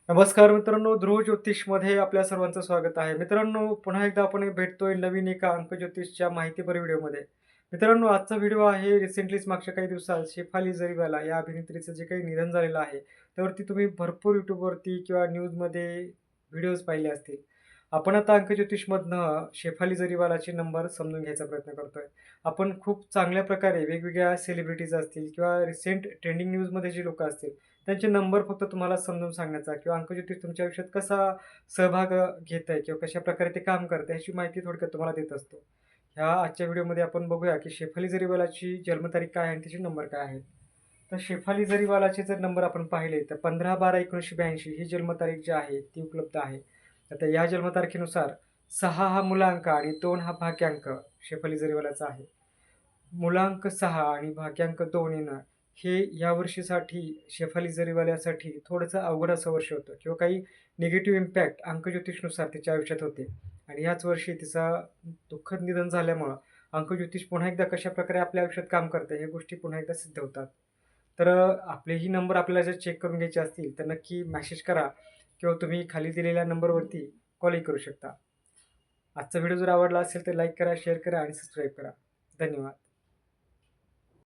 नमस्कार मित्रांनो, ध्रुव ज्योतिषमध्ये आपल्या सर्वांचं स्वागत आहे. मित्रांनो, पुन्हा एकदा आपण भेटतोय नवीन एका अंक ज्योतिषच्या माहितीपर व्हिडिओमध्ये. मित्रांनो, आजचा व्हिडिओ आहे रिसेंटलीच मागच्या काही दिवसात शेफाली जरीवाला या अभिनेत्रीचं जे काही निधन झालेलं आहे, त्यावरती तुम्ही भरपूर YouTubeवरती किंवा न्यूजमध्ये व्हिडिओज पाहिले असतील. आपण आता अंक ज्योतिषमधनं शेफाली जरीवालाचे नंबर समजून घ्यायचा प्रयत्न करतोय. आपण खूप चांगल्या प्रकारे वेगवेगळ्या सेलिब्रिटीज असतील किंवा रिसेंट ट्रेंडिंग न्यूजमध्ये जी लोकं असतील, त्यांचे नंबर फक्त तुम्हाला समजावून सांगण्याचा किंवा अंकज्योतिष तुमच्या आयुष्यात कसा सहभाग घेत आहे किंवा कशाप्रकारे ते काम करतं ह्याची माहिती थोडक्यात तुम्हाला देत असतो. ह्या आजच्या व्हिडिओमध्ये आपण बघूया की शेफाली जरीवालाची जन्मतारीख काय आहे आणि तिचे नंबर काय आहेत. तर शेफाली जरीवालाचे जर नंबर आपण पाहिले तर 15/12/1982 ही जन्मतारीख जी आहे ती उपलब्ध आहे. आता या जन्मतारखेनुसार 6 हा मूलांक आणि 2 हा भाग्यांक शेफाली जरीवालाचा आहे. मूलांक 6 आणि भाग्यांक 2 येणं हे या वर्षीसाठी शेफाली जरीवाल्यासाठी थोडंसं अवघड असं वर्ष होतं किंवा काही निगेटिव्ह इम्पॅक्ट अंकज्योतिषनुसार तिच्या आयुष्यात होते आणि याच वर्षी तिचा दुःखद निधन झाल्यामुळं अंकज्योतिष पुन्हा एकदा कशाप्रकारे आपल्या आयुष्यात काम करतं ह्या गोष्टी पुन्हा एकदा सिद्ध होतात. तर आपलेही नंबर आपल्याला जर चेक करून घ्यायचे असतील तर नक्की मेसेज करा किंवा तुम्ही खाली दिलेल्या नंबरवरती कॉलही करू शकता. आजचा व्हिडिओ जर आवडला असेल तर लाईक करा, शेअर करा आणि सबस्क्राईब करा. धन्यवाद.